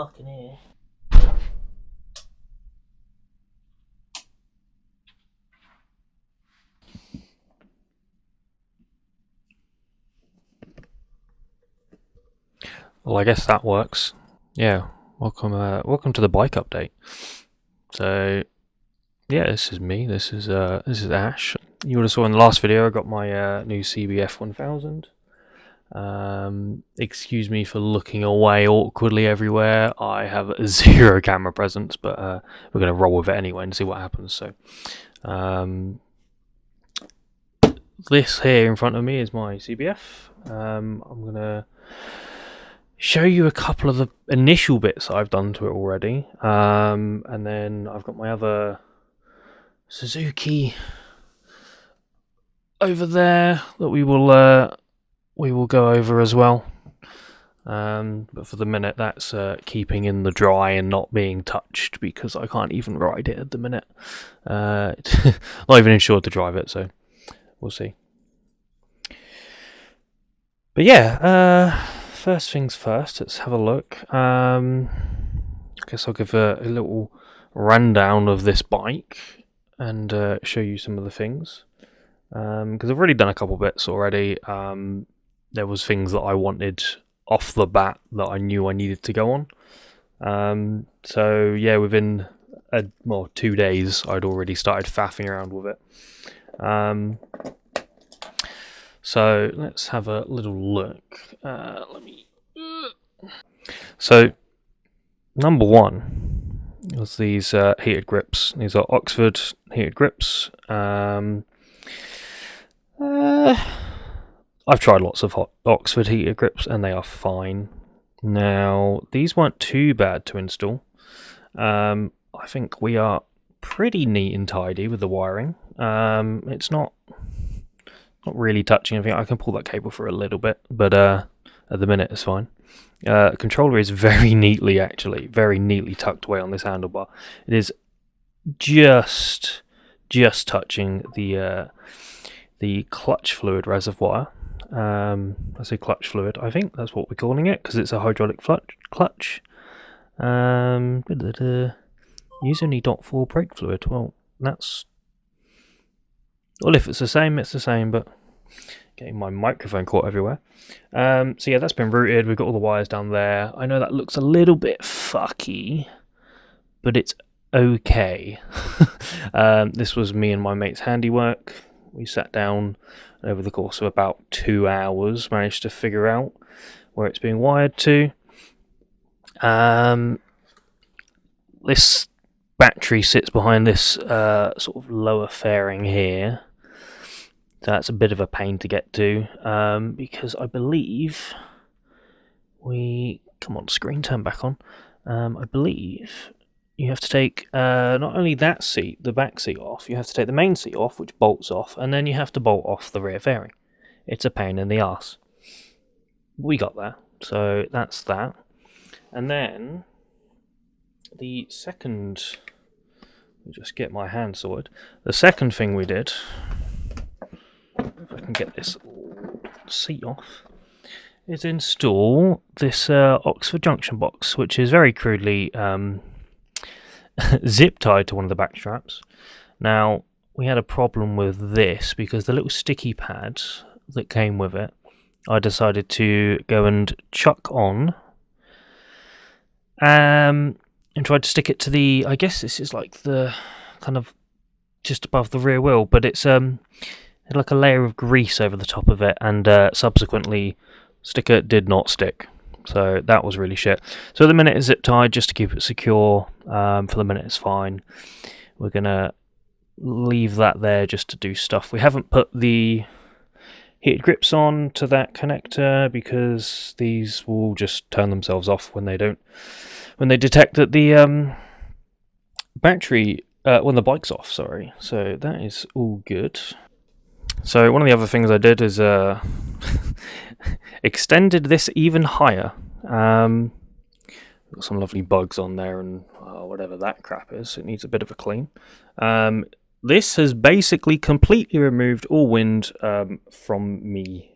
dark in here. Well, I guess that works. Yeah, welcome to the bike update. So, yeah, this is me. This is Ash. You would have saw in the last video I got my new CBF1000. Excuse me for looking away awkwardly everywhere. I have zero camera presence, but we're gonna roll with it anyway and see what happens. So, this here in front of me is my CBF. I'm gonna show you a couple of the initial bits I've done to it already, and then I've got my other Suzuki over there that we will go over as well. But for the minute, that's keeping in the dry and not being touched because I can't even ride it at the minute. Not even insured to drive it, so we'll see. But yeah, first things first, let's have a look. I guess I'll give a little rundown of this bike and show you some of the things. Because I've already done a couple bits already. There was things that I wanted off the bat that I knew I needed to go on. So yeah, within 2 days, I'd already started faffing around with it. So let's have a little look. So number one was these heated grips. These are Oxford heated grips. I've tried lots of Oxford heated grips and they are fine. Now these weren't too bad to install. I think we are pretty neat and tidy with the wiring. It's not really touching anything. I can pull that cable for a little bit, but at the minute it's fine. Controller is very neatly tucked away on this handlebar. It is just touching the clutch fluid reservoir. I say clutch fluid. I think that's what we're calling it because it's a hydraulic clutch. Use only .4 brake fluid. Well, if it's the same, it's the same, but getting my microphone caught everywhere. So yeah, that's been routed. We've got all the wires down there. I know that looks a little bit fucky, but it's okay. This was me and my mate's handiwork. We sat down over the course of about 2 hours, managed to figure out where it's being wired to. This battery sits behind this sort of lower fairing here. So that's a bit of a pain to get to, because I believe come on, screen turn back on. I believe you have to take not only that seat, the back seat off, you have to take the main seat off, which bolts off, and then you have to bolt off the rear fairing. It's a pain in the arse. We got there, so that's that. And then the second, let me just get my hand sorted. The second thing we did, if I can get this seat off, is install this Oxford junction box, which is very crudely zip tied to one of the back straps. Now, we had a problem with this because the little sticky pad that came with it, I decided to go and chuck on and tried to stick it to the, I guess this is like the kind of just above the rear wheel, but it's like a layer of grease over the top of it, and subsequently sticker did not stick, so that was really shit. So at the minute it's zip tied just to keep it secure. For the minute it's fine. We're gonna leave that there just to do stuff. We haven't put the heated grips on to that connector because these will just turn themselves off when they detect that the battery when the bike's off, sorry. So that is all good. So one of the other things I did is extended this even higher. Got some lovely bugs on there and whatever that crap is. It needs a bit of a clean. This has basically completely removed all wind from me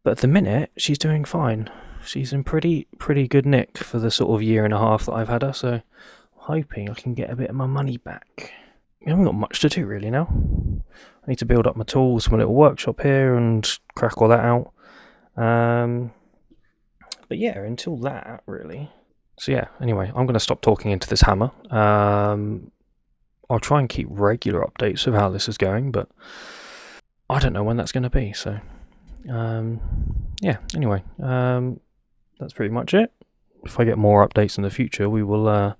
But at the minute, she's doing fine. She's in pretty good nick for the sort of year and a half that I've had her, so I'm hoping I can get a bit of my money back. We haven't got much to do really now. I need to build up my tools for my little workshop here and crack all that out. But yeah, until that, really. So yeah, anyway, I'm going to stop talking into this hammer. I'll try and keep regular updates of how this is going, but I don't know when that's going to be, so... yeah, anyway, that's pretty much it. If I get more updates in the future, we will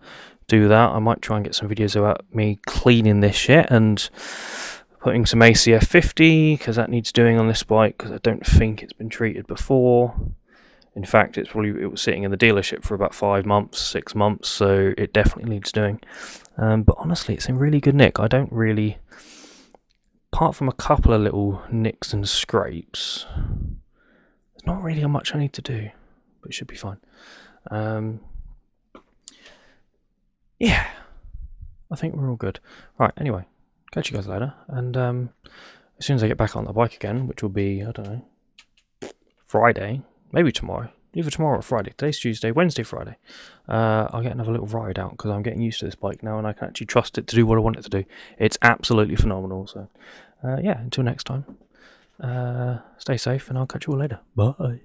do that. I might try and get some videos about me cleaning this shit and putting some ACF50, because that needs doing on this bike, because I don't think it's been treated before. In fact, it was sitting in the dealership for about 5 months, 6 months, so it definitely needs doing. But honestly, it's in really good nick. I don't really... Apart from a couple of little nicks and scrapes, there's not really much I need to do, but it should be fine. Yeah, I think we're all good. Right, anyway, catch you guys later, and as soon as I get back on the bike again, which will be, I don't know, Friday, maybe tomorrow, either tomorrow or Friday. Today's Tuesday, Wednesday, Friday. I'll get another little ride out, because I'm getting used to this bike now, and I can actually trust it to do what I want it to do. It's absolutely phenomenal, so... yeah, until next time, stay safe, and I'll catch you all later. Bye.